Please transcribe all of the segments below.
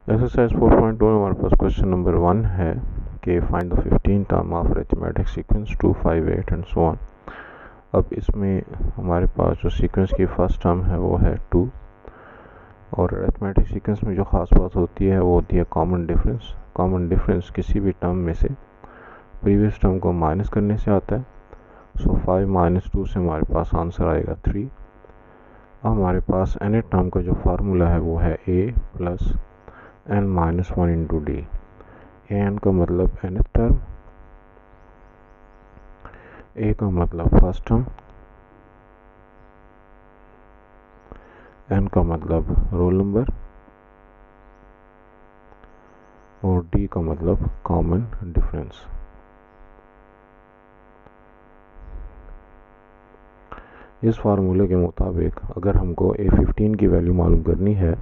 Exercise 4.2 में हमारे पास question number 1 है कि find the 15 term of arithmetic sequence 2, 5, 8 and so on. अब इसमें हमारे पास जो सीक्वेंस की फर्स्ट टर्म है वो है 2, और अरिथमेटिक सीक्वेंस में जो ख़ास बात होती है वो होती है कॉमन डिफरेंस। कॉमन डिफरेंस किसी भी टर्म में से प्रीवियस टर्म को माइनस करने से आता है। सो 5 माइनस 2 से हमारे पास आंसर आएगा 3। अब हमारे पास एन टर्म का जो फार्मूला है वो है a plus n minus 1 into d. N का मतलब nth टर्म, a का मतलब फर्स्ट टर्म, n का मतलब रोल नंबर और d का मतलब कॉमन डिफरेंस। इस फार्मूले के मुताबिक अगर हमको a15 की वैल्यू मालूम करनी है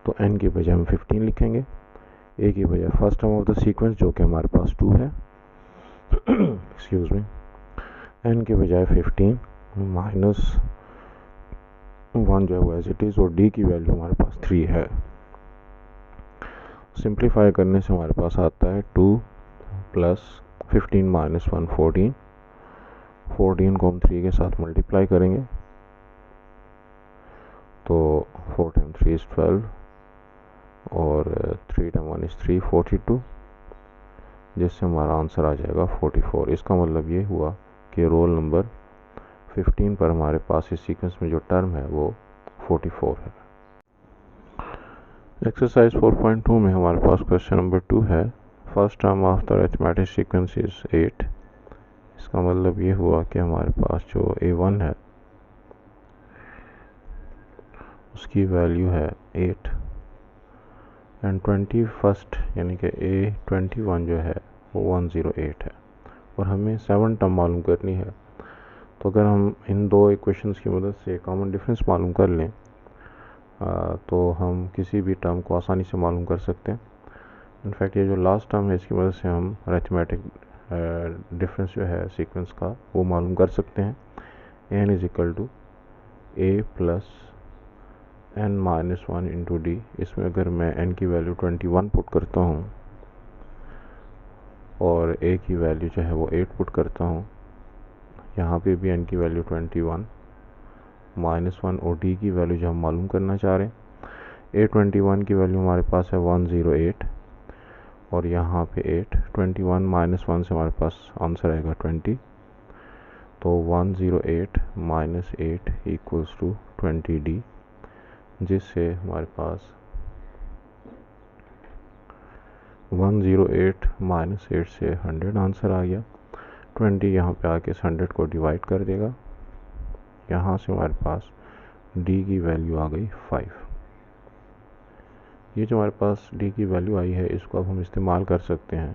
तो n की बजाय हम 15 लिखेंगे, a की बजाय first term of the sequence जो कि हमारे पास 2 है एक्सक्यूज मी, n की बजाय 15 माइनस 1 जो है वो एज इट इज़, और d की वैल्यू हमारे पास 3 है। सिंप्लीफाई करने से हमारे पास आता है 2 प्लस 15 माइनस 1 14। 14 को हम 3 के साथ मल्टीप्लाई करेंगे तो 4 टाइम 3 इज़ 12 और 3 टाइम 1 इज़ 3, 42, जिससे हमारा आंसर आ जाएगा 44। इसका मतलब ये हुआ कि रोल नंबर 15 पर हमारे पास इस सीक्वेंस में जो टर्म है वो 44 है। एक्सरसाइज 4.2 में हमारे पास क्वेश्चन नंबर 2 है, first term of the arithmetic sequence is 8। इसका मतलब ये हुआ कि हमारे पास जो a1 है उसकी वैल्यू है 8 एंड 21 यानी कि a21 जो है वो 108 है, और हमें 7 टर्म मालूम करनी है। तो अगर हम इन दो इक्वेशंस की मदद से कॉमन डिफरेंस मालूम कर लें तो हम किसी भी टर्म को आसानी से मालूम कर सकते हैं। इनफैक्ट ये जो लास्ट टर्म है इसकी मदद से हम अरिथमेटिक डिफरेंस जो है सीक्वेंस का वो मालूम कर सकते हैं। n is equal to a plus n minus 1 into d. इसमें अगर मैं n की वैल्यू 21 पुट करता हूँ और a की वैल्यू जो है वो 8 पुट करता हूँ, यहाँ पे भी n की वैल्यू 21 माइनस 1 और d की वैल्यू जो हम मालूम करना चाह रहे हैं, a21 की वैल्यू हमारे पास है 108 और यहाँ पे 8, 21 माइनस 1 से हमारे पास आंसर आएगा 20। तो 108 माइनस 8 इक्वल्स टू 20d, जिससे हमारे पास 108 माइनस 8 से 100 आंसर आ गया। 20 यहाँ पे आके 100 को डिवाइड कर देगा, यहाँ से हमारे पास d की वैल्यू आ गई 5। ये जो हमारे पास d की वैल्यू आई है इसको अब हम इस्तेमाल कर सकते हैं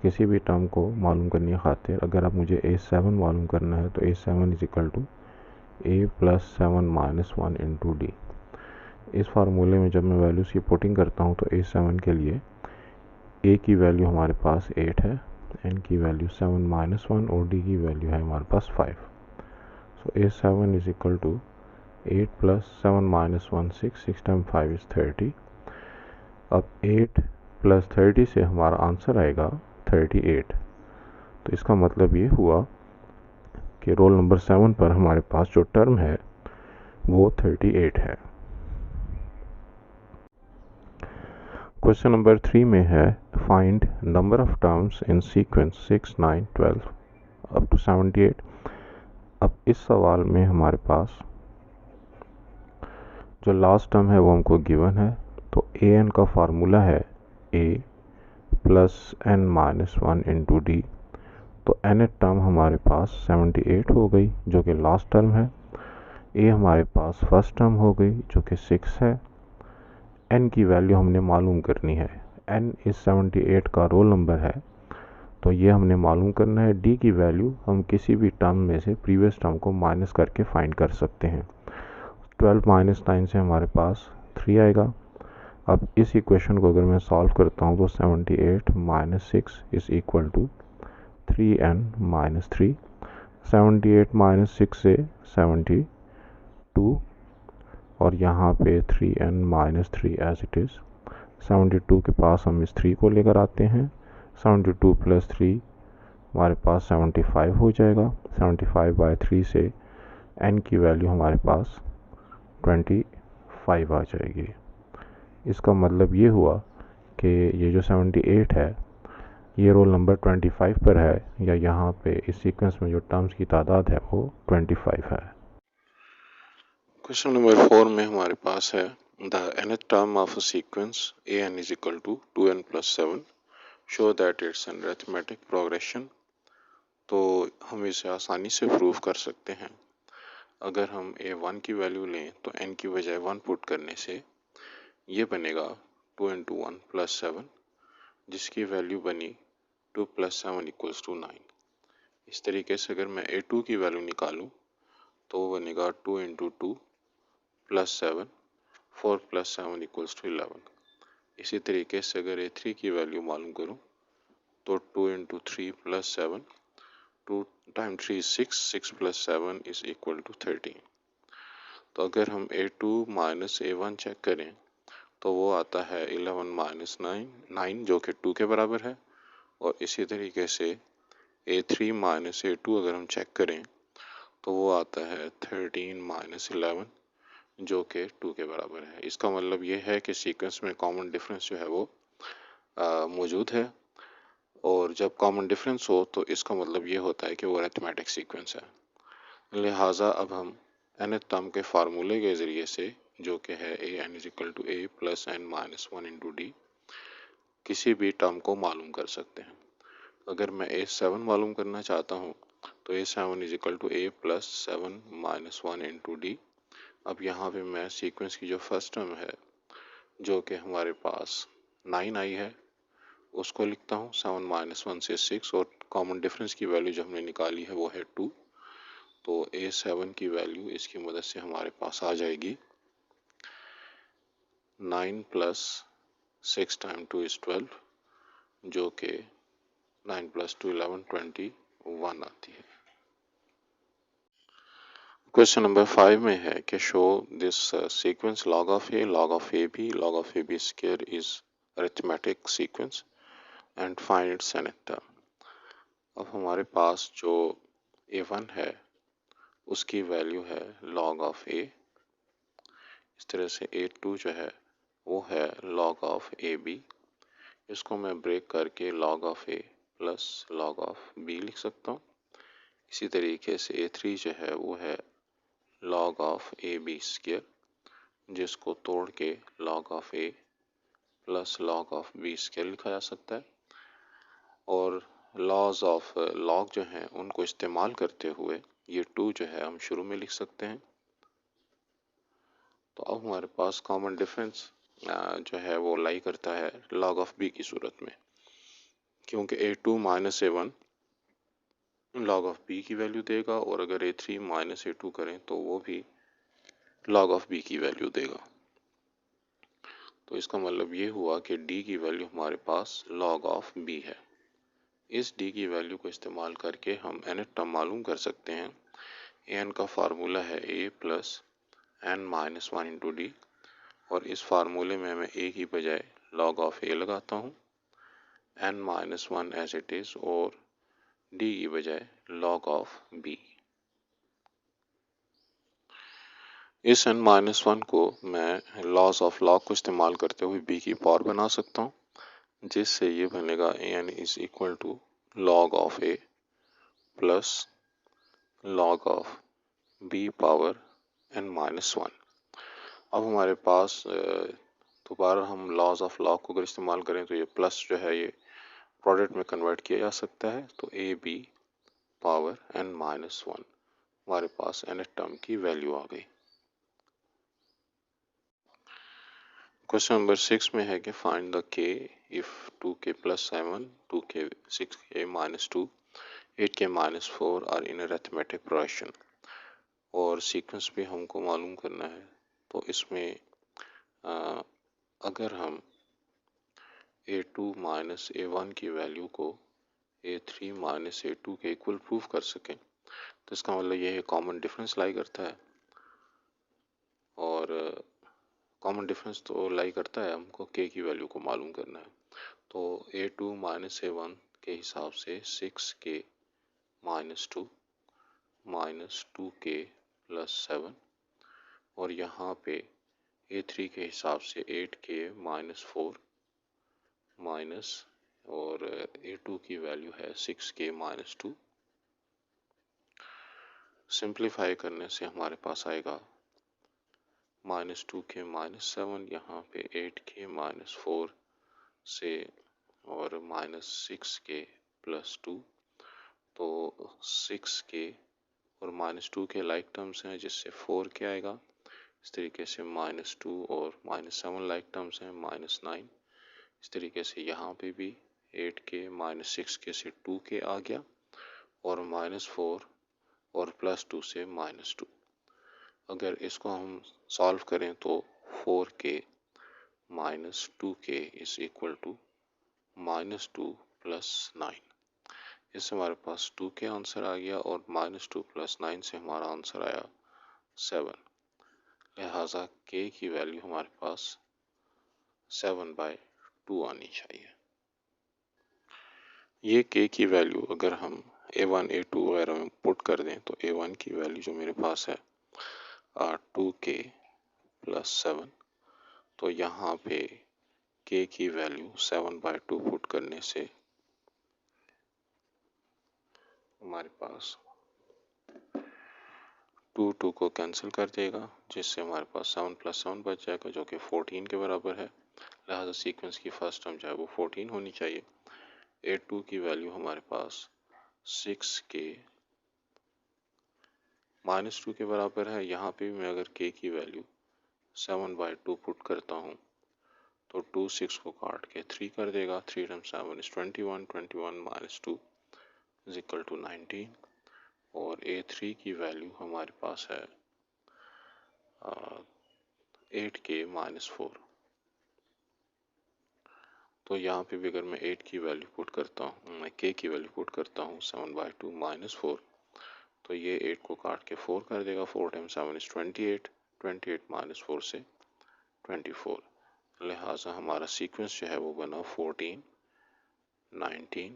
किसी भी टर्म को मालूम करने खातिर। अगर अब मुझे a7 मालूम करना है तो a7 is equal to a plus 7 minus 1 into d. इस फार्मूले में जब मैं वैल्यूज़ की पुटिंग करता हूँ तो a7 के लिए a की वैल्यू हमारे पास 8 है, n की वैल्यू 7 माइनस 1 और d की वैल्यू है हमारे पास 5। So a7 is equal to 8 plus 7 minus 1 6, 6 time 5 is 30। अब 8 प्लस 30 से हमारा आंसर आएगा 38। तो इसका मतलब ये हुआ कि रोल नंबर 7 पर हमारे पास जो टर्म है वो 38 है। क्वेश्चन नंबर 3 में है find number of terms in sequence 6, 9, 12 up to 78। अब इस सवाल में हमारे पास जो लास्ट टर्म है वो हमको गिवन है, तो an का फार्मूला है a plus n minus 1 into D. तो n टर्म हमारे पास 78 हो गई जो कि लास्ट टर्म है, a हमारे पास फर्स्ट टर्म हो गई जो कि 6 है, n की वैल्यू हमने मालूम करनी है, n इस 78 का रोल नंबर है तो ये हमने मालूम करना है। d की वैल्यू हम किसी भी टर्म में से प्रीवियस टर्म को माइनस करके फाइंड कर सकते हैं। 12 माइनस 9 से हमारे पास 3 आएगा। अब इस इक्वेशन को अगर मैं सॉल्व करता हूँ तो 78 minus 6 is equal to 3n minus 3। 78 minus 6 से 72 और यहाँ पे 3n minus 3 as it is 72 के पास हम इस 3 को लेकर आते हैं, 72 प्लस 3 हमारे पास 75 हो जाएगा। 75/3 से n की वैल्यू हमारे पास 25 आ जाएगी। इसका मतलब ये हुआ कि ये जो 78 है ये रोल नंबर 25 पर है, या यहाँ पे इस सीक्वेंस में जो टर्म्स की तादाद है वो 25 है। क्वेश्चन नंबर 4 में हमारे पास है the nth term of a sequence an is equal to 2n plus 7 show that it's an arithmetic progression. तो हम इसे आसानी से प्रूव कर सकते हैं। अगर हम a1 की वैल्यू लें तो n की बजाय 1 पुट करने से ये बनेगा 2 into 1 plus 7, जिसकी वैल्यू बनी 2 plus 7 equals to 9। इस तरीके से अगर मैं a2 की वैल्यू निकालूं तो वो बनेगा 2 into 2 plus 7, 4 plus 7 equals to 11। इसी तरीके से अगर a3 की वैल्यू मालूम करूं तो 2 into 3 plus 7, 2 times 3 is 6, 6 plus 7 is equal to 13। तो अगर हम a2 minus a1 चेक करें तो वो आता है 11 minus 9 जो कि 2 के बराबर है। और इसी तरीके से a3 minus a2 अगर हम चेक करें तो वो आता है 13 minus 11 जो कि 2 के बराबर है। इसका मतलब ये है कि सीक्वेंस में कॉमन डिफरेंस जो है वो मौजूद है, और जब कॉमन डिफरेंस हो तो इसका मतलब ये होता है कि वो अरिथमेटिक सीक्वेंस है। लिहाजा अब हम nth टर्म के फार्मूले के ज़रिए से, जो कि है an is equal to a plus n minus 1 into d, किसी भी टर्म को मालूम कर सकते हैं। अगर मैं a7 मालूम करना चाहता हूँ तो a7 is equal to a plus 7 minus 1 into d। अब यहाँ पे मैं सीक्वेंस की जो फर्स्ट टर्म है जो कि हमारे पास 9 आई है उसको लिखता हूँ 7 minus 1 से 6, और कॉमन डिफरेंस की वैल्यू जो हमने निकाली है वो है 2। तो a7 की वैल्यू इसकी मदद से हमारे पास आ जाएगी 9 plus 6 times 2 is 12, जो कि 9 plus 2 11 21 आती है। क्वेश्चन नंबर 5 में है कि show this sequence log of a, log of ab, log of ab square is arithmetic sequence and find its nth term। अब हमारे पास जो a1 है उसकी वैल्यू है log of a। इस तरह से a2 जो है वो है log of ab। इसको मैं ब्रेक करके log of a plus log of b लिख सकता हूँ। इसी तरीके से a3 जो है वो है log of ab स्क्वायर, जिसको तोड़ के log of a plus log of b square लिखा जा सकता है। और लॉज ऑफ लॉग जो हैं उनको इस्तेमाल करते हुए ये 2 जो है हम शुरू में लिख सकते हैं। तो अब हमारे पास कॉमन डिफरेंस जो है वो लाई करता है log of b की सूरत में, क्योंकि a2 minus a1 log of b की वैल्यू देगा, और अगर a3 माइनस a2 करें तो वो भी log of b की वैल्यू देगा। तो इसका मतलब ये हुआ कि d की वैल्यू हमारे पास log of b है। इस d की वैल्यू को इस्तेमाल करके हम nth टर्म मालूम कर सकते हैं। an का फार्मूला है a plus n minus 1 into d, और इस फार्मूले में मैं a की बजाय log of a लगाता हूँ, n minus 1 as it is, और d की बजाय log of b। इस n माइनस 1 को मैं लॉज ऑफ लॉग को इस्तेमाल करते हुए b की पावर बना सकता हूँ, जिससे ये बनेगा an is equal to log of a plus log of b power n minus 1। अब हमारे पास दोबारा हम लॉज ऑफ लॉग को अगर इस्तेमाल करें तो ये प्लस जो है ये प्रोडक्ट में कन्वर्ट किया जा सकता है। तो a b power n minus 1 हमारे पास nth टर्म की वैल्यू आ गई। क्वेश्चन नंबर 6 में है कि find the k if 2k plus 7, 2k 6k minus 2, 8k minus 4 are in arithmetic progression. और सीक्वेंस भी हमको मालूम करना है। तो इसमें अगर हम a2 माइनस a1 की वैल्यू को a3 माइनस a2 के इक्वल प्रूफ कर सकें तो इसका मतलब ये है कॉमन डिफरेंस लाई करता है। और कॉमन डिफरेंस तो लाई करता है, हमको के की वैल्यू को मालूम करना है। तो A2 माइनस A1 के हिसाब से 6K minus 2 minus 2K plus 7, और यहाँ पे A3 के हिसाब से 8K माइनस 4 माइनस, और A2 की वैल्यू है 6K माइनस 2। सिंप्लीफाई करने से हमारे पास आएगा माइनस 2K माइनस 7, यहाँ पे 8K माइनस 4 से, और माइनस 6K प्लस 2। तो 6K और माइनस 2K लाइक टर्म्स हैं, जिससे 4K आएगा। इस तरीके से माइनस 2 और माइनस 7 लाइक टर्म्स हैं, माइनस 9। इस तरीके से यहाँ पे भी 8K माइनस 6K से 2K आ गया, और माइनस 4 और प्लस 2 से माइनस 2। अगर इसको हम सॉल्व करें तो 4K minus 2K is equal to minus 2 plus 9। इससे हमारे पास 2K आंसर आ गया, और माइनस 2 प्लस 9 से हमारा आंसर आया 7। लिहाजा K की वैल्यू हमारे पास 7/2 आनी चाहिए। ये K की वैल्यू अगर हम A1 A2 वगैरह में पुट कर दें तो A1 की वैल्यू जो मेरे पास है 2K प्लस 7, तो यहाँ पे K की वैल्यू 7/2 पुट करने से हमारे पास 2 को कैंसिल कर देगा, जिससे हमारे पास 7 प्लस 7 बच जाएगा, जो कि 14 के बराबर है। लिहाजा सीक्वेंस की फर्स्ट टर्म जो है वो 14 होनी चाहिए। A2 की वैल्यू हमारे पास 6K माइनस 2 के बराबर है। यहाँ पे भी मैं अगर K की वैल्यू 7/2 पुट करता हूँ तो 2 6 को काट के 3 कर देगा। 3 times 7 is 21, 21 minus 2 is equal to 19, और A3 की वैल्यू हमारे पास है 8K माइनस 4। तो यहाँ पे भी अगर मैं 8 की वैल्यू पुट करता हूँ, मैं K की वैल्यू पुट करता हूँ 7/2 माइनस 4, तो ये 8 को काट के 4 कर देगा। 4 टाइम्स 7 इज 28, 28 माइनस 4 से 24। लिहाजा हमारा सीक्वेंस जो है वो बना 14, 19,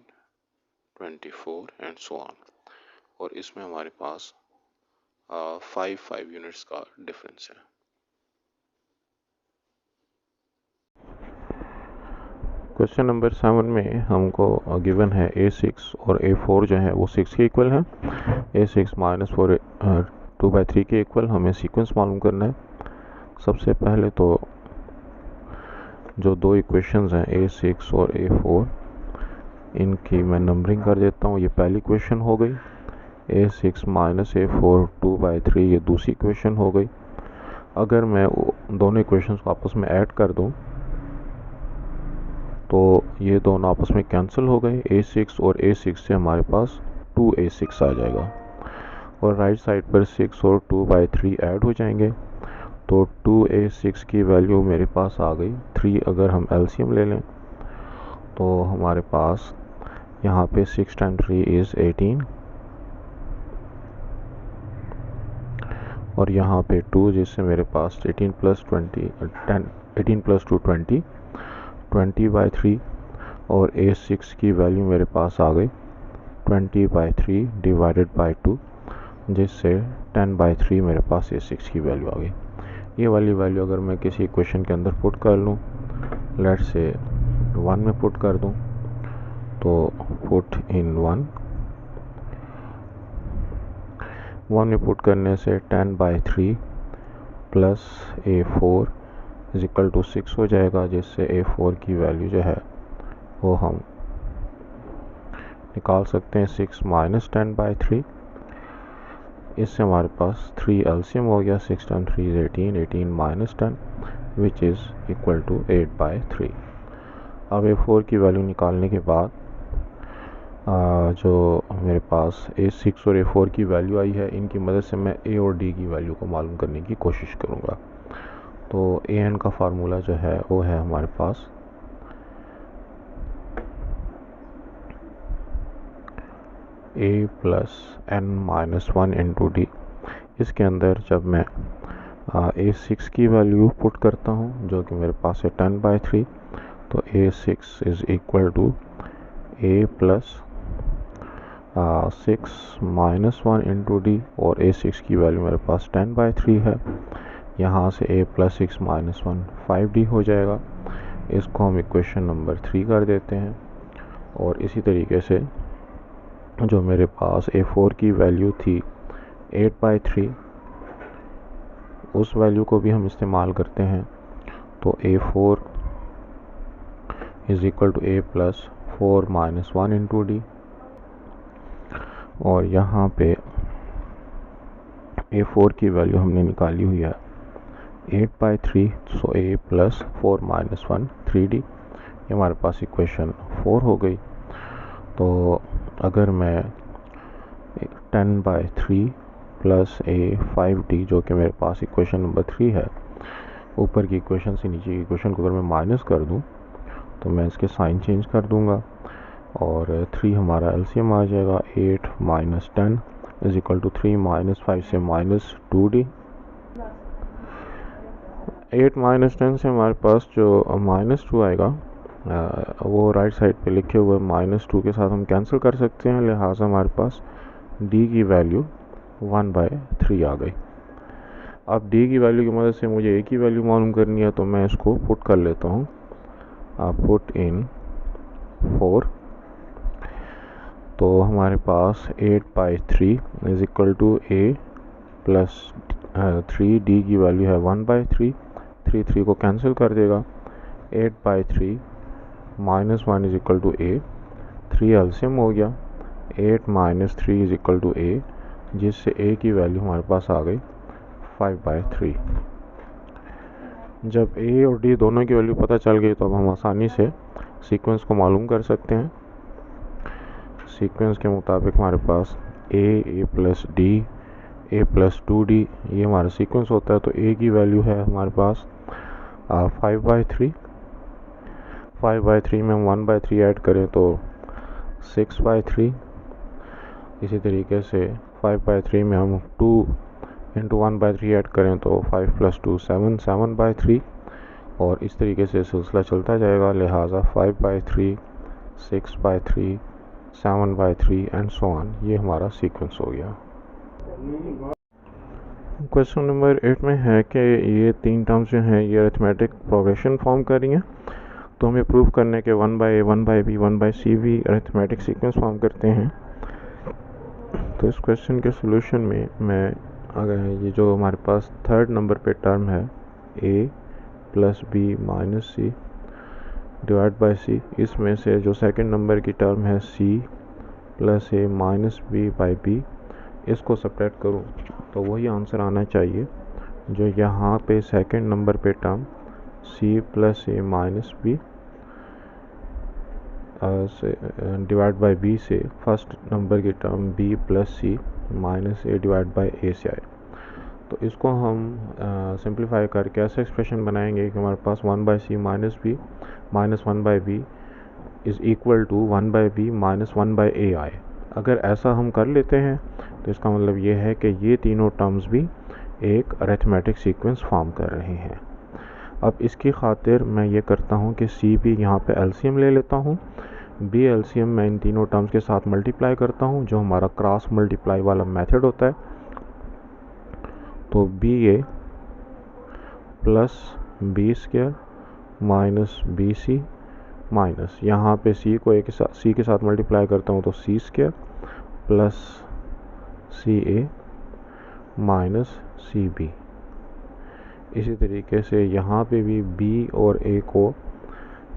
24 एंड सो ऑन, और इसमें हमारे पास 5 यूनिट्स का डिफरेंस है। क्वेश्चन नंबर 7 में हमको गिवन है A6 और A4 जो है वो 6 के इक्वल है। A6 माइनस 4 2/3 के इक्वल हमें सीक्वेंस मालूम करना है। सबसे पहले तो जो दो इक्वेशंस हैं A6 और A4, इनकी मैं नंबरिंग कर देता हूँ। ये पहली इक्वेशन हो गई। A6 माइनस A4 2/3 ये दूसरी इक्वेशन हो गई। अगर मैं दोनों इक्वेशंस को आपस में ऐड कर दूँ तो ये दोनों आपस में कैंसिल हो गए। A6 और A6 से हमारे पास 2A6 आ जाएगा, और राइट साइड पर 6 और 2/3 ऐड हो जाएंगे, तो 2A6 की वैल्यू मेरे पास आ गई 3। अगर हम एलसीएम ले लें तो हमारे पास यहाँ पे 6 टाइम्स 3 इज़ 18, और यहाँ पे 2, जिससे मेरे पास 18 प्लस 2 20, 20/3, और A6 की वैल्यू मेरे पास आ गई 20/3 डिवाइडेड बाई 2, जिससे 10/3 मेरे पास A6 की वैल्यू आ गई। ये वाली वैल्यू अगर मैं किसी इक्वेशन के अंदर पुट कर लूँ, लेट से 1 में पुट कर दूँ, तो पुट इन 1 में पुट करने से 10/3 plus A4 is equal to 6 हो जाएगा, जिससे A4 की वैल्यू जो है वो हम निकाल सकते हैं 6 माइनस 10/3। इससे हमारे पास 3 एलसीएम हो गया। 6 times 3 is 18, 18 minus 10 which is equal to 8/3। अब A4 की वैल्यू निकालने के बाद जो मेरे पास A6 और A4 की वैल्यू आई है, इनकी मदद से मैं A और D की वैल्यू को मालूम करने की कोशिश करूँगा। तो AN का फार्मूला जो है वो है हमारे पास A plus N minus 1 into D। इसके अंदर जब मैं A6 की वैल्यू पुट करता हूँ जो कि मेरे पास है 10/3। तो A6 is equal to A plus 6 minus 1 into d, और A6 की वैल्यू मेरे पास 10/3 है। यहाँ से A प्लस 6 माइनस 1 5D हो जाएगा। इसको हम इक्वेशन नंबर 3 कर देते हैं। और इसी तरीके से जो मेरे पास A4 की वैल्यू थी 8/3, उस वैल्यू को भी हम इस्तेमाल करते हैं। तो A4 is equal to A plus 4 minus 1 into d, और यहाँ पे A4 की वैल्यू हमने निकाली हुई है 8/3, सो A प्लस 4 माइनस 1 3D। ये हमारे पास इक्वेशन 4 हो गई। तो अगर मैं 10/3 प्लस A 5D, जो कि मेरे पास इक्वेशन नंबर 3 है, ऊपर की इक्वेशन से नीचे की इक्वेशन को अगर मैं माइनस कर दूं तो मैं इसके साइन चेंज कर दूंगा, और 3 हमारा एलसीएम आ जाएगा। 8 minus 10 is equal to 3 minus 5 से माइनस 2D। 8 माइनस 10 से हमारे पास जो माइनस 2 आएगा, वो राइट साइड पे लिखे हुए -2 के साथ हम कैंसिल कर सकते हैं, लिहाजा हमारे पास d की वैल्यू 1/3 आ गई। अब d की वैल्यू की मदद से मुझे a की वैल्यू मालूम करनी है, तो मैं इसको पुट कर लेता हूँ। पुट इन 4, तो हमारे पास 8/3 is equal to a plus 3D की वैल्यू है 1/3, 3 को कैंसिल कर देगा। 8/3 minus 1 is equal to a, 3 LCM हो गया। 8 minus 3 is equal to a, जिससे a की वैल्यू हमारे पास आ गई 5/3। जब a और d दोनों की वैल्यू पता चल गई तो अब हम आसानी से सीक्वेंस को मालूम कर सकते हैं। सीक्वेंस के मुताबिक हमारे पास a plus d, a plus 2d, ये हमारा सीक्वेंस होता है। तो a की वैल्यू है हमारे पास 5/3। 5/3 में हम 1/3 ऐड करें तो 6/3। इसी तरीके से 5/3 में हम 2 इंटू 1/3 ऐड करें तो 5 प्लस 2 7, 7/3, और इस तरीके से सिलसिला चलता जाएगा। लिहाजा 5/3, 6/3, 7/3 एंड सो ऑन, ये हमारा सीक्वेंस हो गया। क्वेश्चन नंबर 8 में है कि ये 3 टर्म्स जो हैं ये अरिथमेटिक प्रोग्रेशन फॉर्म कर रही हैं, तो हमें प्रूव करने के 1/A, 1/B, 1/C भी अरिथमेटिक सीक्वेंस फॉर्म करते हैं। तो इस क्वेश्चन के सोल्यूशन में मैं अगर ये जो हमारे पास थर्ड नंबर पे टर्म है A plus B minus C divide by C, इसमें से जो सेकंड नंबर की टर्म है C plus A minus B by B, इसको सब्ट्रैक्ट करूँ तो वही आंसर आना चाहिए जो यहाँ पे सेकंड नंबर पे term C plus A minus B से डिवाइड बाय B से फर्स्ट नंबर की term B plus C minus A divide by A से आए। तो इसको हम सिंप्लीफाई करके ऐसा एक्सप्रेशन बनाएंगे कि हमारे पास 1/C minus B minus 1/B is equal to 1/B minus 1/A आए। अगर ऐसा हम कर लेते हैं तो इसका मतलब ये है कि ये तीनों टर्म्स भी एक अरिथमेटिक सीक्वेंस फॉर्म कर रहे हैं। अब इसकी खातिर मैं ये करता हूँ कि C भी यहाँ पे एलसीएम ले लेता हूँ, B एलसीएम मैं इन तीनों टर्म्स के साथ मल्टीप्लाई करता हूँ, जो हमारा क्रॉस मल्टीप्लाई वाला मेथड होता है। तो BA plus B² minus BC minus, यहाँ पे C को C के साथ मल्टीप्लाई करता हूँ तो C² plus CA minus CB। इसी तरीके से यहाँ पे भी B और A को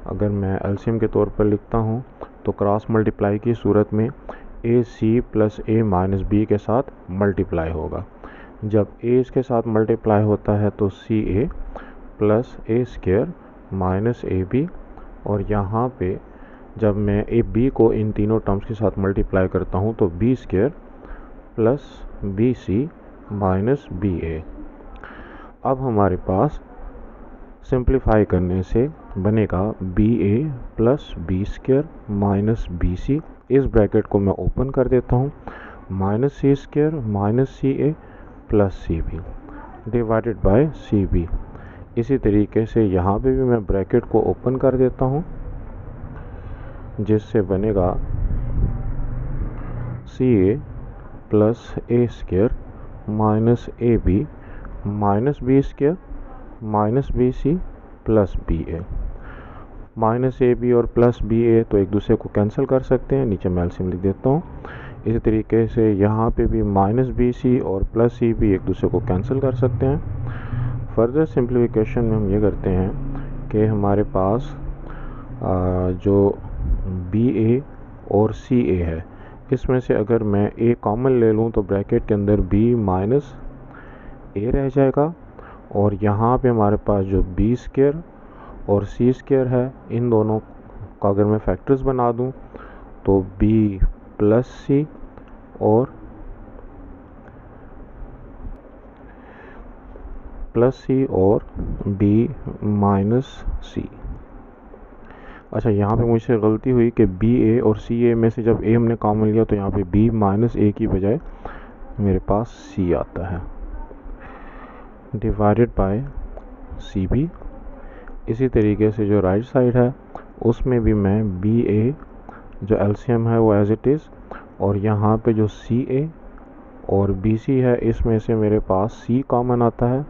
अगर मैं एलसीएम के तौर पर लिखता हूँ तो क्रॉस मल्टीप्लाई की सूरत में AC plus A minus B के साथ मल्टीप्लाई होगा। जब A इसके साथ मल्टीप्लाई होता है तो CA plus A² minus AB, और यहाँ पे जब मैं B को इन तीनों टर्म्स के साथ मल्टीप्लाई करता हूँ तो B² plus BC minus BA। अब हमारे पास सिंप्लीफाई करने से बनेगा BA plus B² minus BC। इस ब्रैकेट को मैं ओपन कर देता हूँ, minus C² minus CA plus CB। Divided by c b. इसी तरीके से यहाँ पे भी मैं ब्रैकेट को ओपन कर देता हूँ, जिससे बनेगा C A plus A square minus A B minus B square minus B C plus B A. Minus A B और प्लस बी ए तो एक दूसरे को कैंसिल कर सकते हैं, नीचे मैं एलसीएम लिख देता हूँ। इसी तरीके से यहाँ पे भी माइनस बी सी और प्लस सी बी एक दूसरे को कैंसिल कर सकते हैं। फर्दर सिंप्लीफिकेशन में हम ये करते हैं कि हमारे पास जो बी ए और सी ए है, इसमें से अगर मैं ए कॉमन ले लूँ तो ब्रैकेट के अंदर बी माइनस ए रह जाएगा, और यहाँ पे हमारे पास जो बी स्क्र और सी स्क्र है, इन दोनों का अगर मैं फैक्टर्स बना दूँ तो बी प्लस सी और बी माइनस सी। अच्छा, यहाँ पे मुझसे गलती हुई कि बी ए और सी ए में से जब ए हमने कॉमन लिया तो यहाँ पे बी माइनस ए की बजाय मेरे पास सी आता है, डिवाइडेड बाय सी बी। इसी तरीके से जो राइट साइड है उसमें भी मैं बी ए जो एलसीएम है वो एज इट इज़, और यहाँ पे जो सी ए और बी सी है इसमें से मेरे पास सी कॉमन आता है।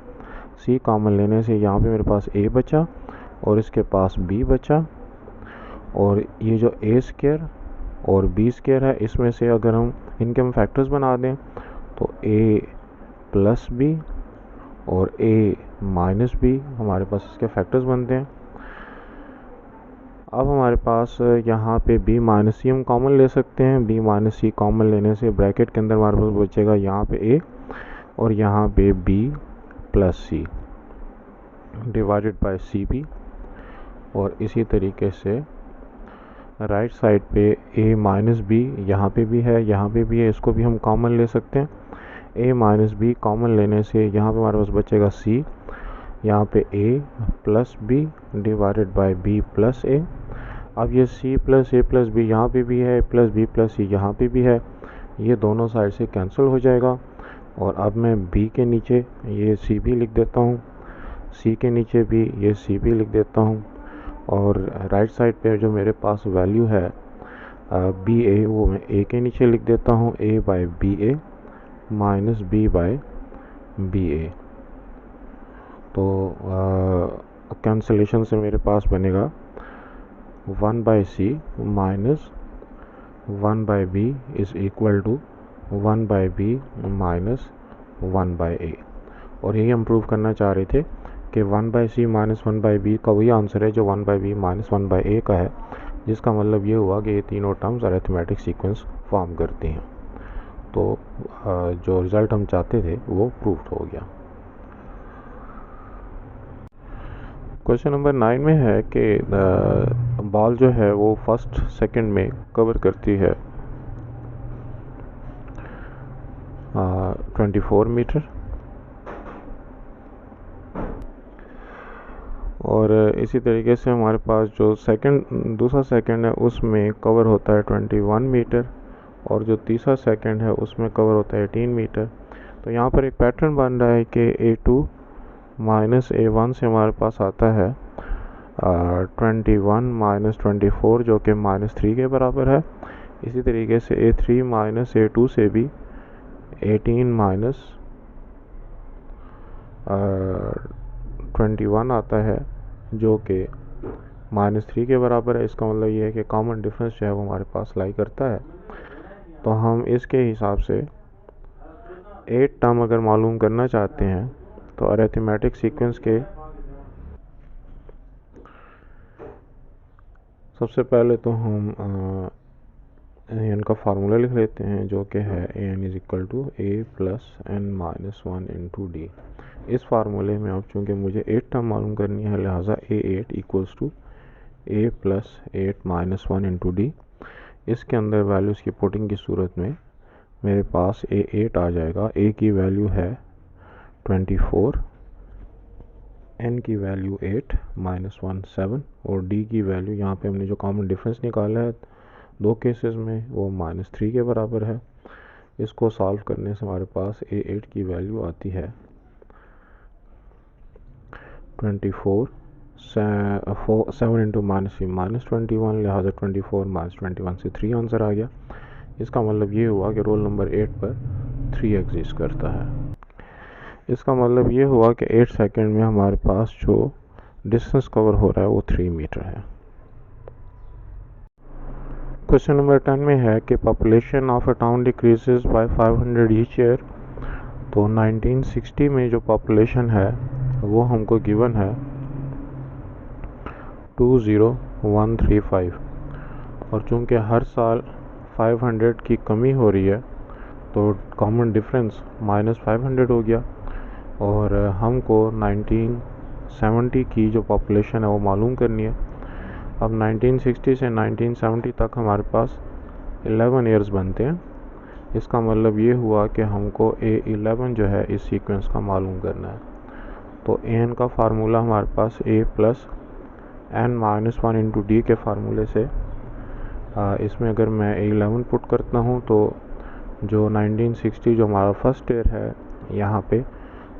सी कॉमन लेने से यहाँ पे मेरे पास ए बचा और इसके पास बी बचा, और ये जो ए स्क्र और बी स्क्र है इसमें से अगर हम इनके हम फैक्टर्स बना दें तो ए प्लस बी और ए माइनस बी हमारे पास इसके फैक्टर्स बनते हैं। अब हमारे पास यहाँ पे b माइनस सी हम कॉमन ले सकते हैं। b माइनस सी कॉमन लेने से ब्रैकेट के अंदर हमारे पास बचेगा यहाँ पे a और यहाँ पे b plus c divided by c b. और इसी तरीके से राइट साइड पे a माइनस बी यहाँ पे भी है, यहाँ पे भी है, इसको भी हम कॉमन ले सकते हैं। a माइनस बी कॉमन लेने से यहाँ पे हमारे पास बचेगा c, यहाँ पे a plus b divided by b plus a। अब ये c plus a plus b यहाँ पे भी है, प्लस b प्लस c यहाँ पे भी है, ये दोनों साइड से कैंसिल हो जाएगा। और अब मैं b के नीचे ये सी बी लिख देता हूँ, c के नीचे भी ये सी बी लिख देता हूँ, और राइट साइड पे जो मेरे पास वैल्यू है बी ए वो मैं a के नीचे लिख देता हूँ, a by B A minus b by B A. तो कैंसलेशन से मेरे पास बनेगा 1 by C minus 1 by B is equal to 1 by B minus 1 by A. और यही हम प्रूव करना चाह रहे थे कि 1 by C minus 1 by B का वही आंसर है जो 1 बाय बी माइनस 1 बाय ए का है, जिसका मतलब ये हुआ कि ये तीनों टर्म्स अरिथमेटिक सीक्वेंस फॉर्म करती हैं। तो जो रिज़ल्ट हम चाहते थे वो प्रूव हो गया। क्वेश्चन नंबर 9 में है कि बॉल जो है वो फर्स्ट सेकंड में कवर करती है 24 मीटर, और इसी तरीके से हमारे पास जो दूसरा सेकंड है उसमें कवर होता है 21 मीटर, और जो तीसरा सेकंड है उसमें कवर होता है 18 मीटर। तो यहाँ पर एक पैटर्न बन रहा है कि A2 माइनस A1 से हमारे पास आता है 21 माइनस 24 जो कि -3 के बराबर है। इसी तरीके से A3 माइनस A2 से भी 18 माइनस 21 आता है जो कि -3 के बराबर है। इसका मतलब ये है कि कॉमन डिफरेंस जो है वो हमारे पास लाई करता है। तो हम इसके हिसाब से 8 टर्म अगर मालूम करना चाहते हैं तो अरिथमेटिक सीक्वेंस के सबसे पहले तो हम इनका फार्मूला लिख लेते हैं जो कि है an is equal to a plus n minus 1 into d. इस फार्मूले में अब चूँकि मुझे 8 टर्म मालूम करनी है, लिहाजा a8 equals to a plus 8 minus 1 into d. इसके अंदर वैल्यूज़ की पुटिंग की सूरत में मेरे पास a8 आ जाएगा। a की वैल्यू है 24, n की वैल्यू 8 माइनस 1 7, और d की वैल्यू यहाँ पे हमने जो कॉमन डिफरेंस निकाला है दो केसेस में वो -3 के बराबर है। इसको सॉल्व करने से हमारे पास a8 की वैल्यू आती है 24 7 इंटू -21, लिहाजा 24 -21 से 3 आंसर आ गया। इसका मतलब ये हुआ कि रोल नंबर 8 पर 3 एग्जिस्ट करता है। इसका मतलब ये हुआ कि 8 सेकंड में हमारे पास जो डिस्टेंस कवर हो रहा है वो 3 मीटर है। क्वेश्चन नंबर 10 में है कि population of a town decreases by 500 each year. तो 1960 में जो पॉपुलेशन है वो हमको गिवन है 20135, और चूँकि हर साल 500 की कमी हो रही है तो कॉमन डिफरेंस -500 हो गया, और हमको 1970 की जो पॉपुलेशन है वो मालूम करनी है। अब 1960 से 1970 तक हमारे पास 11 ईयर्स बनते हैं। इसका मतलब ये हुआ कि हमको A11 जो है इस सीक्वेंस का मालूम करना है। तो an का फार्मूला हमारे पास a plus n-1 into D के फार्मूले से इसमें अगर मैं A11 पुट करता हूँ तो जो 1960 जो हमारा फर्स्ट ईयर है यहाँ पे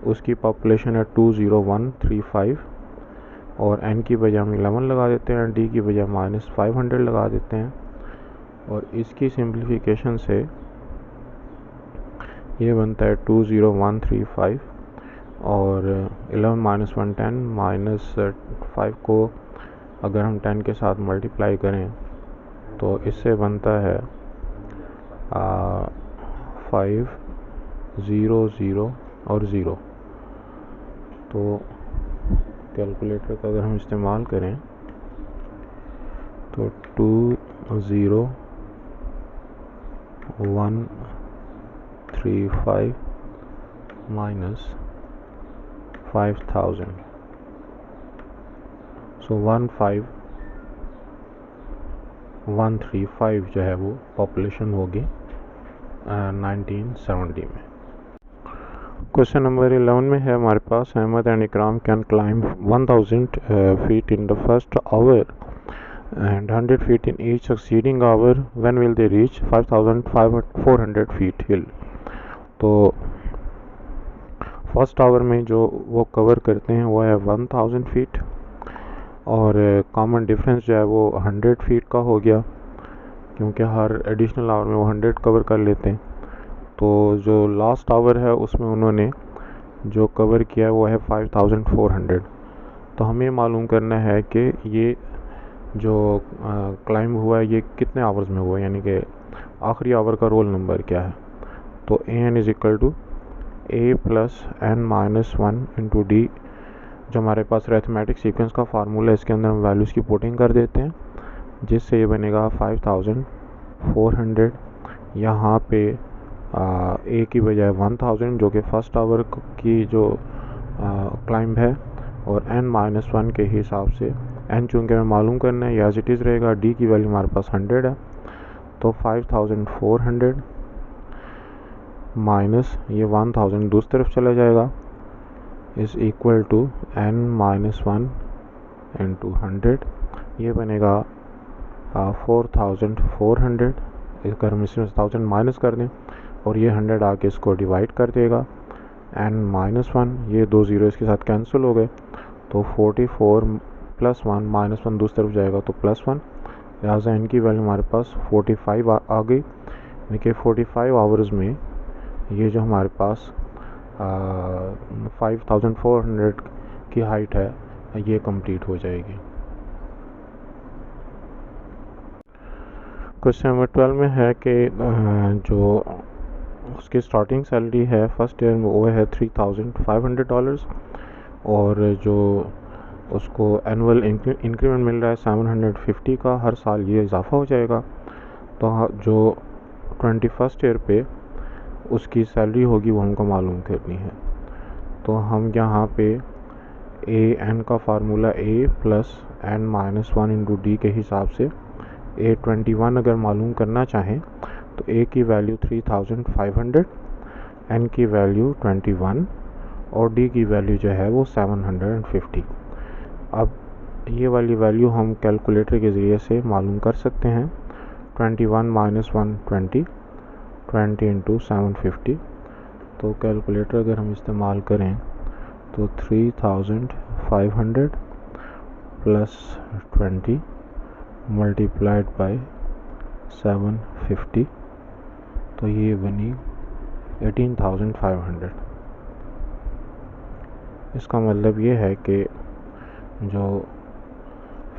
उसकी पॉपुलेशन है 20135, और n की बजाय हम 11 लगा देते हैं, d की बजाय -500 लगा देते हैं, और इसकी सिंप्लीफिकेशन से ये बनता है 20135, और 11 - 1 10, -5 को अगर हम 10 के साथ मल्टीप्लाई करें तो इससे बनता है 5 0 0 और 0। तो कैलकुलेटर का अगर हम इस्तेमाल करें तो 20135 माइनस 5000, सो 15135 जो है वो पॉपुलेशन होगी 1970 में। क्वेश्चन नंबर 11 में है हमारे पास Ahmad and Ikram can climb 1000 feet in the first hour and 100 feet in each succeeding hour. When will they reach 5400 feet hill? तो फर्स्ट आवर में जो वो कवर करते हैं वो है 1000 फीट, और कॉमन डिफरेंस जो है वो 100 फीट का हो गया, क्योंकि हर एडिशनल आवर में वो 100 कवर कर लेते हैं। तो जो लास्ट आवर है उसमें उन्होंने जो कवर किया है वो है 5400। तो हमें मालूम करना है कि ये जो क्लाइंब हुआ है ये कितने आवर्स में हुआ है, यानी कि आखिरी आवर का रोल नंबर क्या है। तो an is equal to a plus n-1 into d, जो हमारे पास अरिथमेटिक सीक्वेंस का फार्मूला है इसके अंदर हम वैल्यूज़ की पुटिंग कर देते हैं, जिससे ये बनेगा 5400। यहाँ पे a की बजाय 1000 जो कि फर्स्ट आवर की जो क्लाइंब है, और n-1 के हिसाब से n चूँकि हमें मालूम करना है एज इट इज़ रहेगा, d की वैल्यू हमारे पास 100 है, तो 5400 माइनस ये 1000 दूसरी तरफ चला जाएगा is equal to n-1 into 100, ये बनेगा 4400। अगर हम इसमें 1000 माइनस कर दें और ये 100 आके इसको डिवाइड कर देगा, n-1 ये 2 ज़ीरो इसके साथ कैंसिल हो गए, तो 44 + 1 -1 दूसरी तरफ जाएगा तो +1, लिहाजा n की वैल्यू हमारे पास 45 आ गई। देखिए 45 आवर्स में ये जो हमारे पास 5400 की हाइट है ये कंप्लीट हो जाएगी। क्वेश्चन नंबर 12 में है कि जो उसकी स्टार्टिंग सैलरी है फर्स्ट ईयर में वो है $3500, और जो उसको एनुअल इंक्रीमेंट मिल रहा है 750 का, हर साल ये इजाफ़ा हो जाएगा। तो जो 21st ईयर पे उसकी सैलरी होगी वो हमको मालूम करनी है। तो हम यहाँ पे an का formula a plus n-1 into D के हिसाब से A21 अगर मालूम करना चाहें तो a की वैल्यू 3500, n की वैल्यू 21 और d की वैल्यू जो है वो 750। अब ये वाली वैल्यू हम कैलकुलेटर के ज़रिए से मालूम कर सकते हैं। 21 - 1 20 इंटू 750। तो कैलकुलेटर अगर हम इस्तेमाल करें तो 3500 500 प्लस 20 मल्टीप्लाइड बाय 750, तो ये बनी 18,500। इसका मतलब ये है कि जो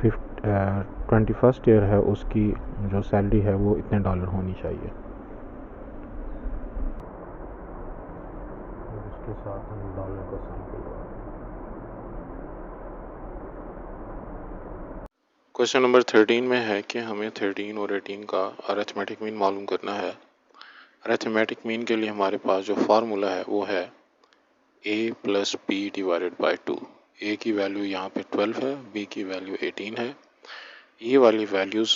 21st ईयर है उसकी जो सैलरी है वो इतने डॉलर होनी चाहिए। और इसके साथ हम डॉलर का साइन करवा दें। क्वेश्चन नंबर 13 में है कि हमें 13 और 18 का अरिथमेटिक मीन मालूम करना है। अरिथमेटिक मीन के लिए हमारे पास जो फार्मूला है वो है a plus b divided by 2। a की वैल्यू यहाँ पे 12 है, b की वैल्यू 18 है। ये वाली वैल्यूज़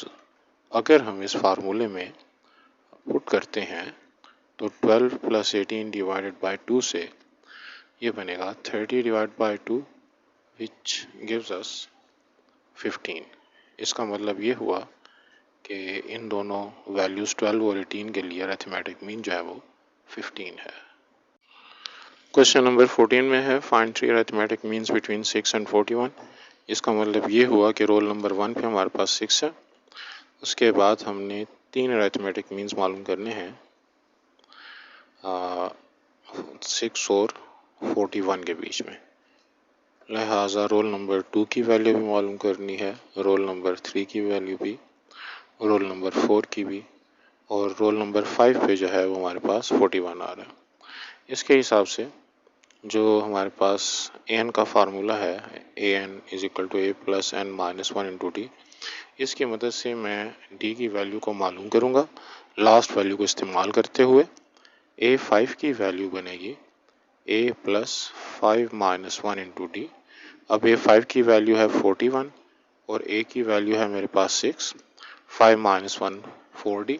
अगर हम इस फार्मूले में पुट करते हैं तो 12 प्लस 18 डिवाइडेड बाई 2 से ये बनेगा 30 divide by 2 which gives us 15। इसका मतलब ये हुआ कि इन दोनों वैल्यूज़ 12 और 18 के लिए अरिथमेटिक मीन जो है वो 15 है। क्वेश्चन नंबर 14 में है find 3 arithmetic means between 6 and 41। इसका मतलब ये हुआ कि रोल नंबर 1 पे हमारे पास 6 है, उसके बाद हमने 3 अरिथमेटिक मीन्स मालूम करने हैं 6 और 41 के बीच में। लिहाजा रोल नंबर 2 की वैल्यू भी मालूम करनी है, रोल नंबर 3 की वैल्यू भी, रोल नंबर 4 की भी, और रोल नंबर 5 पे जो है वो हमारे पास 41 आ रहा है। इसके हिसाब से जो हमारे पास an का फार्मूला है an is equal to a plus n minus 1 into d, इसकी मदद से मैं d की वैल्यू को मालूम करूँगा लास्ट वैल्यू को इस्तेमाल करते हुए। a5 की वैल्यू बनेगी a plus 5 minus 1 into D. अब a5 की वैल्यू है 41 और a की वैल्यू है मेरे पास 6, 5 माइनस 1 4d,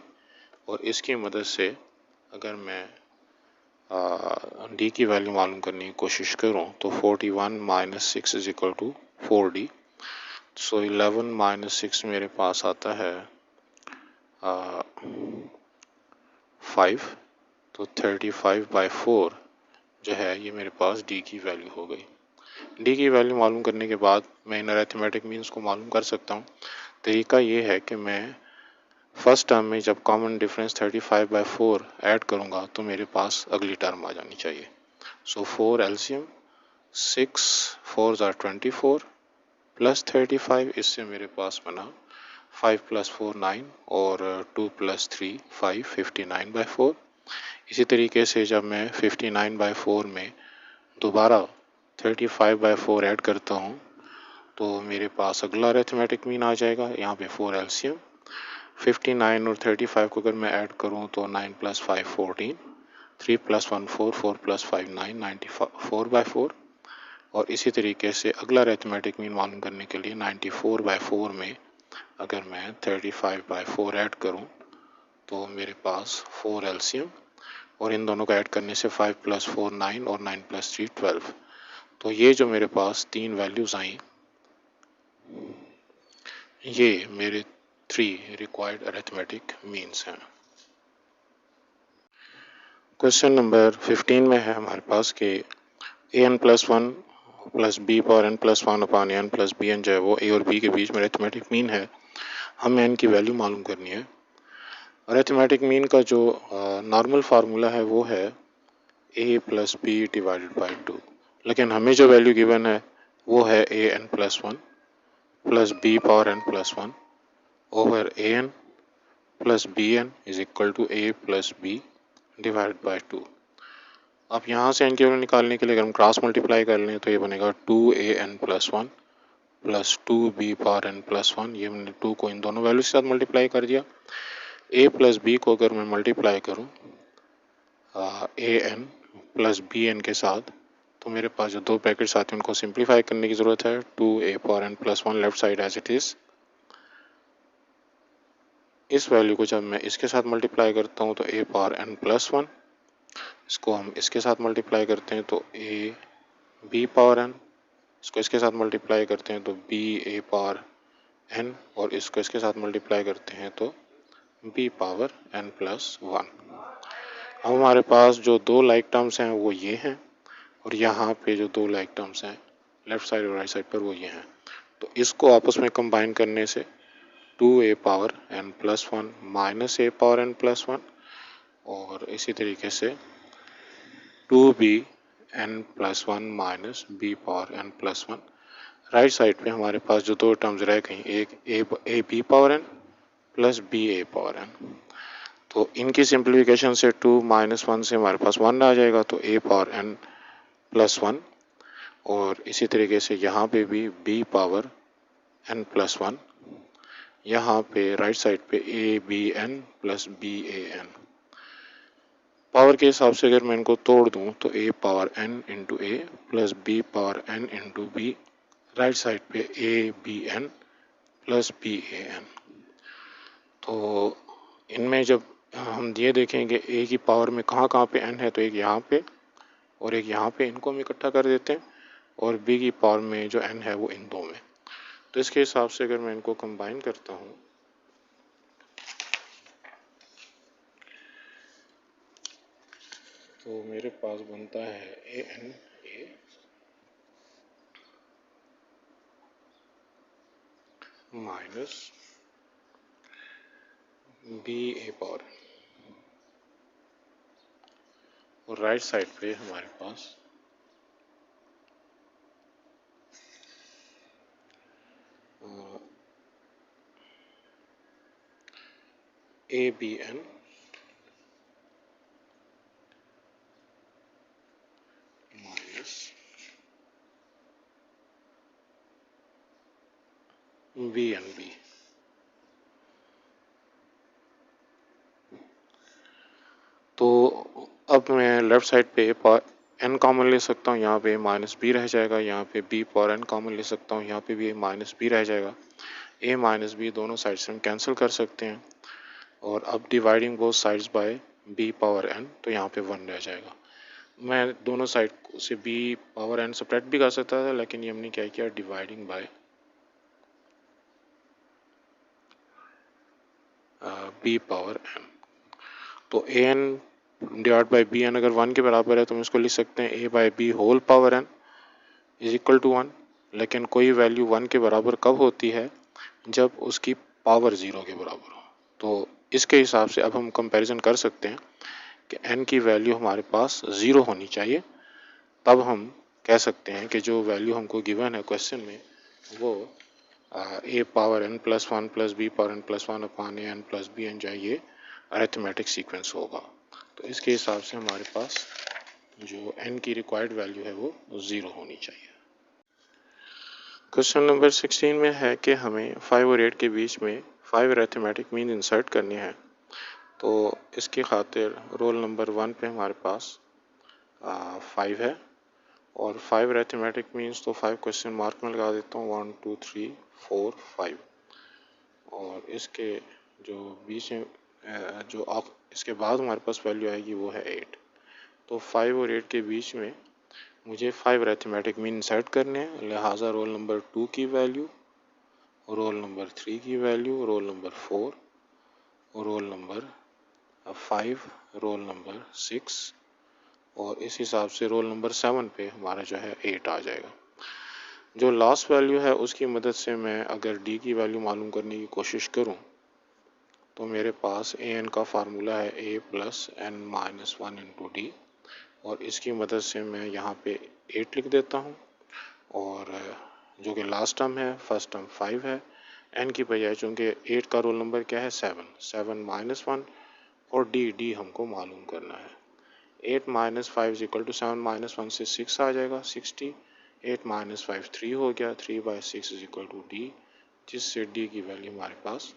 और इसकी मदद से अगर मैं डी की वैल्यू मालूम करने की कोशिश करूं तो 41 minus 6 is equal to 4d। So 11 minus 6 मेरे पास आता है 5, तो 35/4 जो है ये मेरे पास डी की वैल्यू हो गई। डी की वैल्यू मालूम करने के बाद मैं इन अरिथमेटिक मीन्स को मालूम कर सकता हूँ। तरीका ये है कि मैं फर्स्ट टर्म में जब कॉमन डिफरेंस 35/4 ऐड करूँगा तो मेरे पास अगली टर्म आ जानी चाहिए। सो 4 एलसीएम 6 4s are 24 प्लस 35, इससे मेरे पास बना 5 प्लस 4 9 और 2 प्लस 3 5 59/4। इसी तरीके से जब मैं 59/4 में दोबारा 35/4 ऐड करता हूँ तो मेरे पास अगला अरिथमेटिक मीन आ जाएगा। यहाँ पे 4 एलसीएम 59 और 35 को अगर मैं ऐड करूँ तो 9 प्लस 5 14, 3 प्लस 1 4, 4 प्लस 5 9 94/4। और इसी तरीके से अगला अरिथमेटिक मीन मालूम करने के लिए 94/4 में अगर मैं 35/4 ऐड करूँ तो मेरे पास 4 एलसीएम और इन दोनों को ऐड करने से 5 प्लस 4 9 और 9 प्लस 3 12। तो ये जो मेरे पास 3 वैल्यूज़ आई ये मेरे 3 रिक्वायर्ड अरिथमेटिक मीन्स हैं। क्वेश्चन नंबर 15 में है हमारे पास कि an plus 1 plus b power n plus 1 upon n plus b n जो है वो a और b के बीच में अरिथमेटिक मीन है। हमें n की वैल्यू मालूम करनी है। अरिथमेटिक मीन का जो नॉर्मल फार्मूला है वो है a plus b divided by 2, लेकिन हमें जो वैल्यू गिवन है वो है an plus 1 plus b power n plus 1 over an plus b n is equal to a plus b divided by 2। अब यहाँ से n की वैल्यू निकालने के लिए अगर हम क्रॉस मल्टीप्लाई कर लें तो ये बनेगा 2an plus 1 plus 2b power n plus 1। ये मैंने 2 को इन दोनों वैल्यू के साथ मल्टीप्लाई कर दिया। a प्लस b को अगर मैं मल्टीप्लाई करूँ an प्लस बी एन के साथ तो मेरे पास जो दो ब्रैकेट्स आते हैं उनको सिंप्लीफाई करने की ज़रूरत है। 2a power n plus 1 left side as it is. इस वैल्यू को जब मैं इसके साथ मल्टीप्लाई करता हूँ तो a पावर n प्लस 1, इसको हम इसके साथ मल्टीप्लाई करते हैं तो a b पावर n, इसको इसके साथ मल्टीप्लाई करते हैं तो b a पावर n, और इसको इसके साथ मल्टीप्लाई करते हैं तो b पावर n प्लस 1। अब हमारे पास जो दो लाइक टर्म्स हैं वो ये हैं और यहाँ पे जो दो लाइक टर्म्स हैं लेफ़्ट साइड और राइट साइड पर वो ये हैं। तो इसको आपस में कंबाइन करने से 2a power n plus 1 minus a power n plus 1 और इसी तरीके से 2b n plus 1 minus b power n plus 1। Right side पे हमारे पास जो दो टर्म्स रह गई, एक a b power n plus b a power n, तो इनकी सिंप्लीफिकेशन से 2 माइनस 1 से हमारे पास 1 आ जाएगा, तो a पावर n प्लस 1 और इसी तरीके से यहाँ पे भी b पावर n प्लस 1, यहाँ पे राइट साइड पे a b n plus b a n। Power के हिसाब से अगर मैं इनको तोड़ दूँ तो a power n into a plus b power n into b, right side पे a b n plus b a n। तो इनमें जब हम ये देखेंगे a की पावर में कहाँ कहाँ पे n है, तो एक यहाँ पे और एक यहाँ पे, इनको हम इकट्ठा कर देते हैं, और b की पावर में जो n है वो इन दो में। तो इसके हिसाब से अगर मैं इनको कंबाइन करता हूँ तो मेरे पास बनता है a n a minus b a power, और राइट साइड पे हमारे पास A B N minus B N B. तो अब मैं लेफ्ट साइड पे n कॉमन ले सकता हूँ, यहाँ पे माइनस बी रह जाएगा, यहाँ पे b पावर n कॉमन ले सकता हूँ, यहाँ पे भी माइनस बी रह जाएगा। a माइनस बी दोनों साइड से हम कैंसिल कर सकते हैं, और अब dividing both sides by b power n, तो यहाँ पे 1 रह जाएगा। मैं दोनों साइड से b पावर n सेपरेट भी कर सकता था, लेकिन ये हमने क्या किया, dividing by b power n। तो a n divide by b n अगर 1 के बराबर है तो हम इसको लिख सकते हैं a by b whole power n is equal to 1। लेकिन कोई वैल्यू 1 के बराबर कब होती है, जब उसकी पावर 0 के बराबर हो। तो इसके हिसाब से अब हम कंपैरिजन कर सकते हैं कि n की वैल्यू हमारे पास 0 होनी चाहिए, तब हम कह सकते हैं कि जो वैल्यू हमको गिवन है क्वेश्चन में वो a power n plus 1 plus b power n plus 1 upon a n plus b n, जाए ये अरिथमेटिक सीक्वेंस होगा। तो इसके हिसाब से हमारे पास जो n की रिक्वायर्ड वैल्यू है वो 0 होनी चाहिए। क्वेश्चन नंबर 16 में है कि हमें 5 और 8 के बीच में 5 अरिथमेटिक मीन इंसर्ट करनी है। तो इसकी खातिर रोल नंबर 1 पे हमारे पास 5 है, और 5 अरिथमेटिक मीन्स तो 5 क्वेश्चन मार्क में लगा देता हूँ, 1 2 3 4 5। और इसके जो बीच में जो आप इसके बाद हमारे पास वैल्यू आएगी वो है 8। तो 5 और 8 के बीच में मुझे 5 अरिथमेटिक मीन इंसर्ट करने हैं, लिहाजा रोल नंबर 2 की वैल्यू, रोल नंबर 3 की value, roll number 4, roll number 5, roll number 6, और इस हिसाब से रोल नंबर 7 पे हमारा जो है 8 आ जाएगा। जो लास्ट वैल्यू है उसकी मदद से मैं अगर डी की वैल्यू मालूम करने की कोशिश करूं तो मेरे पास ए एन का फार्मूला है a plus n minus 1 into d, और इसकी मदद से मैं यहाँ पे 8 लिख देता हूँ, और जो कि लास्ट टर्म है, फर्स्ट टर्म 5 है, n की बजाय चूँकि 8 का रोल नंबर क्या है 7 माइनस 1, और डी हमको मालूम करना है। 8 minus 5 is equal to 7 minus 1 से 6 आ जाएगा 60। 8 माइनस 5 3 हो गया, 3 by 6 is equal to d, जिससे डी की वैल्यू हमारे पास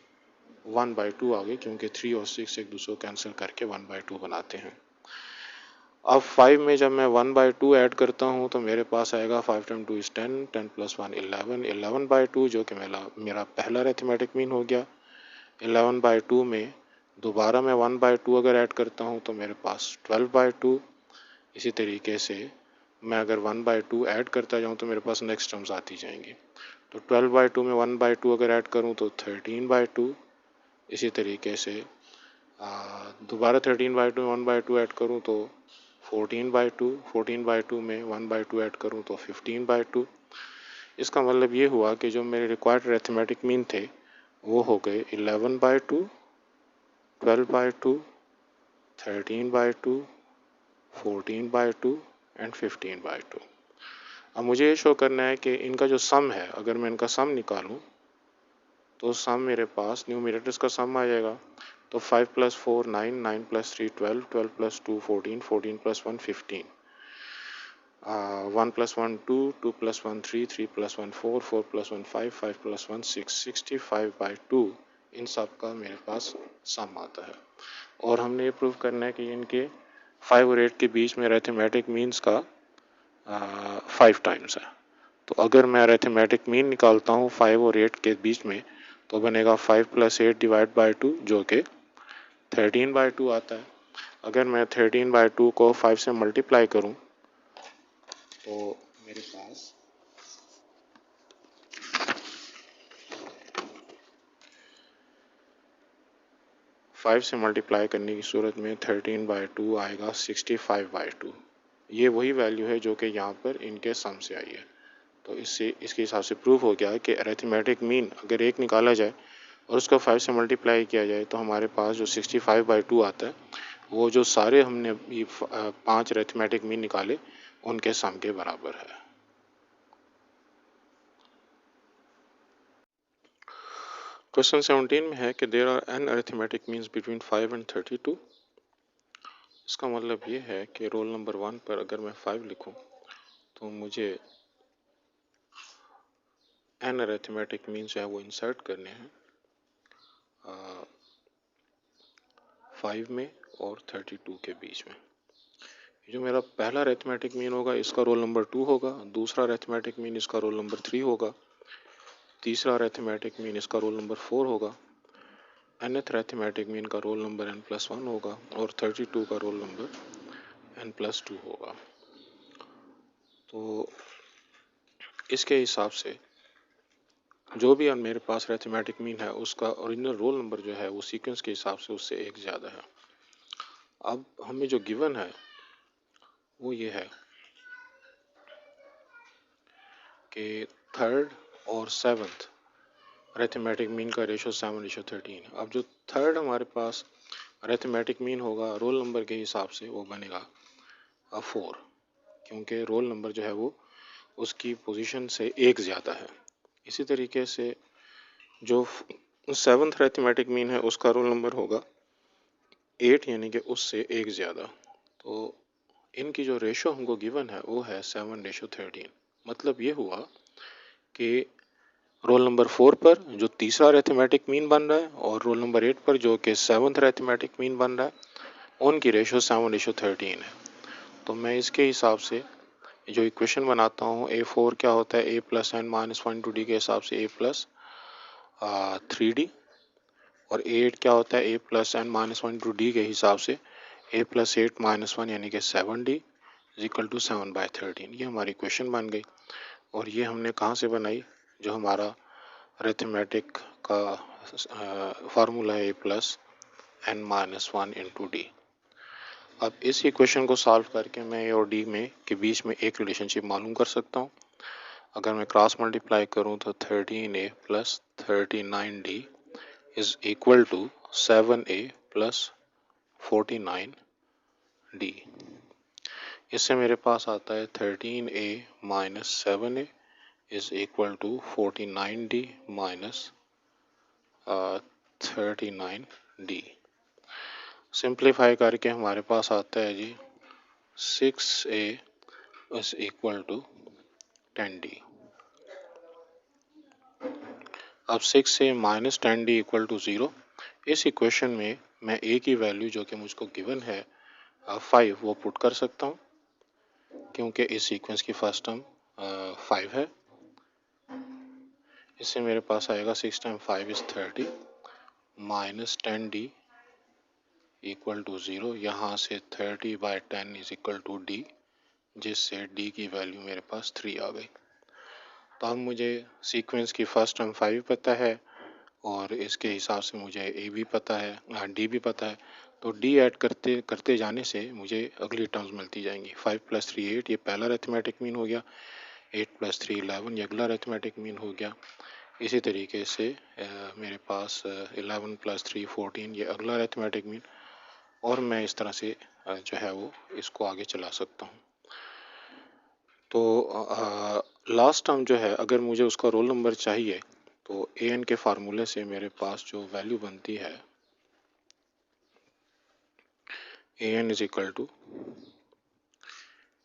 1/2 आ गई, क्योंकि 3 और 6 एक दूसरे को कैंसिल करके 1/2 बनाते हैं। अब 5 में जब मैं 1/2 ऐड करता हूँ तो मेरे पास आएगा 5 टाइम 2 इज 10, 10 प्लस 1 11, 11/2 जो कि मेरा पहला अरिथमेटिक मीन हो गया। 11/2 में दोबारा मैं 1/2 अगर ऐड करता हूँ तो मेरे पास 12/2। इसी तरीके से मैं अगर 1/2 ऐड करता जाऊँ तो मेरे पास नेक्स्ट टर्म्स आती जाएंगी। तो 12/2 में 1/2 अगर ऐड करूँ तो 13/2। इसी तरीके से दोबारा 13/2 में 1/2 ऐड करूँ तो 14/2, 14/2 में 1/2 ऐड करूँ तो 15/2। इसका मतलब ये हुआ कि जो मेरे रिक्वायर्ड अरिथमेटिक मीन थे वो हो गए 11/2, 12/2, 13/2, 14/2 एंड 15/2। अब मुझे ये शो करना है कि इनका जो सम है, अगर मैं इनका सम निकालूं तो सम मेरे पास न्यूमरेटर्स का सम आ जाएगा। तो 5 + 4 9, 9 + 3 12, 12 + 2 14, 14 + 1 15, 1 + 1 2, 2 + 1 3, 3 + 1 4, 4 + 1 5, 5 + 1 6, 65/2 इन सब का मेरे पास सम आता है। और हमने ये प्रूव करना है कि इनके 5 और 8 के बीच में अरिथमेटिक मीन्स का 5 टाइम्स है। तो अगर मैं अरिथमेटिक मीन निकालता हूँ 5 और 8 के बीच में तो बनेगा 5 + 8 / 2 जो कि 13/2 आता है। अगर मैं 13/2 को 5 से मल्टीप्लाई करूँ तो मेरे पास 5 से मल्टीप्लाई करने की सूरत में 13/2 आएगा 65/2। ये वही वैल्यू है जो कि यहाँ पर इनके सम से आई है। तो इससे इसके हिसाब से प्रूव हो गया कि अरिथमेटिक मीन अगर एक निकाला जाए और उसको 5 से मल्टीप्लाई किया जाए तो हमारे पास जो 65/2 आता है वो जो सारे हमने ये 5 अरिथमेटिक मीन निकाले उनके सम के बराबर है। क्वेश्चन 17 में है कि there are n arithmetic means between 5 and 32। इसका मतलब ये है कि रोल नंबर 1 पर अगर मैं 5 लिखूं तो मुझे n अरिथमेटिक मीन्स जो है वो इंसर्ट करने हैं 5 में और 32 के बीच में। जो मेरा पहला अरिथमेटिक मीन होगा इसका रोल नंबर 2 होगा, दूसरा अरिथमेटिक मीन इसका रोल नंबर 3 होगा, तीसरा अरिथमेटिक मीन इसका रोल नंबर 4 होगा, nth अरिथमेटिक मीन का रोल नंबर n+1 होगा और 32 का रोल नंबर n+2 होगा। तो इसके हिसाब से जो भी मेरे पास अरिथमेटिक मीन है उसका ओरिजिनल रोल नंबर जो है वो सीक्वेंस के हिसाब से उससे एक ज़्यादा है। अब हमें जो गिवन है वो ये है कि थर्ड और सेवन्थ अरिथमेटिक मीन का रेशो 7:13। अब जो थर्ड हमारे पास अरिथमेटिक मीन होगा रोल नंबर के हिसाब से वो बनेगा 4, क्योंकि रोल नंबर जो है वो उसकी पोजीशन से एक ज़्यादा है। इसी तरीके से जो सेवन्थ अरिथमेटिक मीन है उसका रोल नंबर होगा 8, यानी कि उससे एक ज़्यादा। तो इनकी जो रेशो हमको गिवन है वो है 7:13। मतलब ये हुआ कि रोल नंबर 4 पर जो तीसरा अरिथमेटिक मीन बन रहा है और रोल नंबर 8 पर जो कि सेवन्थ अरिथमेटिक मीन बन रहा है उनकी रेशो 7:13 है। तो मैं इसके हिसाब से जो इक्वेशन बनाता हूँ A4 क्या होता है a + n-1 के हिसाब से a + 3d, और A8 क्या होता है a + n-1 के हिसाब से a + 8 - 1 यानी कि 7d = 7/13। ये हमारी इक्वेशन बन गई। और ये हमने कहाँ से बनाई? जो हमारा अरिथमेटिक का फार्मूला है a + n-1 × d। अब इस इक्वेशन को सॉल्व करके मैं ए और डी में के बीच में एक रिलेशनशिप मालूम कर सकता हूँ। अगर मैं क्रॉस मल्टीप्लाई करूँ तो 13a + 39d is equal to 7a + 49d। इससे मेरे पास आता है 13a - 7a is equal to 49d - 39d। Simplify करके हमारे पास आता है जी 6a is equal to 10d। अब 6a - 10d इक्वल टू 0। इस इक्वेशन में मैं a की वैल्यू जो कि मुझको गिवन है 5 वो पुट कर सकता हूँ, क्योंकि इस सीक्वेंस की फर्स्ट टर्म 5 है। इससे मेरे पास आएगा 6 × 5 = 30 - 10d इक्वल टू 0। यहाँ से 30/10 इज इक्वल टू d, जिससे d की वैल्यू मेरे पास 3 आ गई। तो अब मुझे सीक्वेंस की फर्स्ट टर्म 5 पता है और इसके हिसाब से मुझे ए भी पता है, डी भी पता है। तो डी ऐड करते करते जाने से मुझे अगली टर्म्स मिलती जाएंगी। 5 + 3 8, ये पहला अरिथमेटिक मीन हो गया। 8 + 3 11, ये अगला अरिथमेटिक मीन हो गया। इसी तरीके से मेरे पास 11 + 3 14, ये अगला अरिथमेटिक मीन, और मैं इस तरह से जो है वो इसको आगे चला सकता हूँ। तो लास्ट टर्म जो है, अगर मुझे उसका रोल नंबर चाहिए तो an के फार्मूले से मेरे पास जो वैल्यू बनती है an is equal to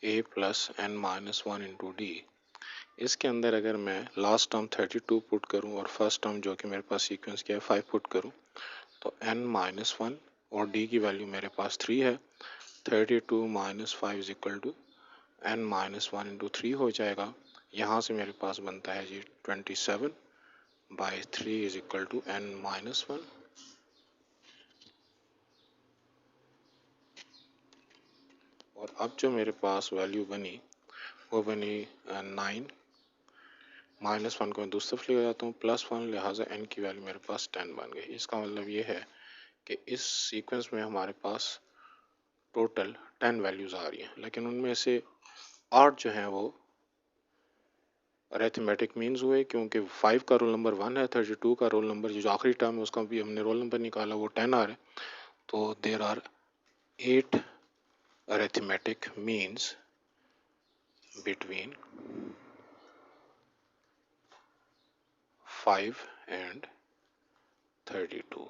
a + n - 1 × d। इसके अंदर अगर मैं लास्ट टर्म 32 पुट करूं और फर्स्ट टर्म जो कि मेरे पास सीक्वेंस किया है 5 पुट करूं, तो n - 1 और d की वैल्यू मेरे पास 3 है। 32 - 5 इज इक्वल टू n - 1 × 3 हो जाएगा। यहाँ से मेरे पास बनता है जी 27/3 इज इक्वल टू n - 1। और अब जो मेरे पास वैल्यू बनी वो बनी 9 -1 को मैं दूसरी तरफ ले जाता हूँ +1, लिहाजा n की वैल्यू मेरे पास 10 बन गई। इसका मतलब ये है कि इस सीक्वेंस में हमारे पास टोटल 10 वैल्यूज़ आ रही हैं, लेकिन उनमें से 8 जो हैं वो अरिथमेटिक मीन्स हुए, क्योंकि 5 का रोल नंबर 1 है, 32 का रोल नंबर जो आखिरी टर्म है उसका भी हमने रोल नंबर निकाला वो 10 आ रहा है। तो there are 8 arithmetic means between 5 and 32।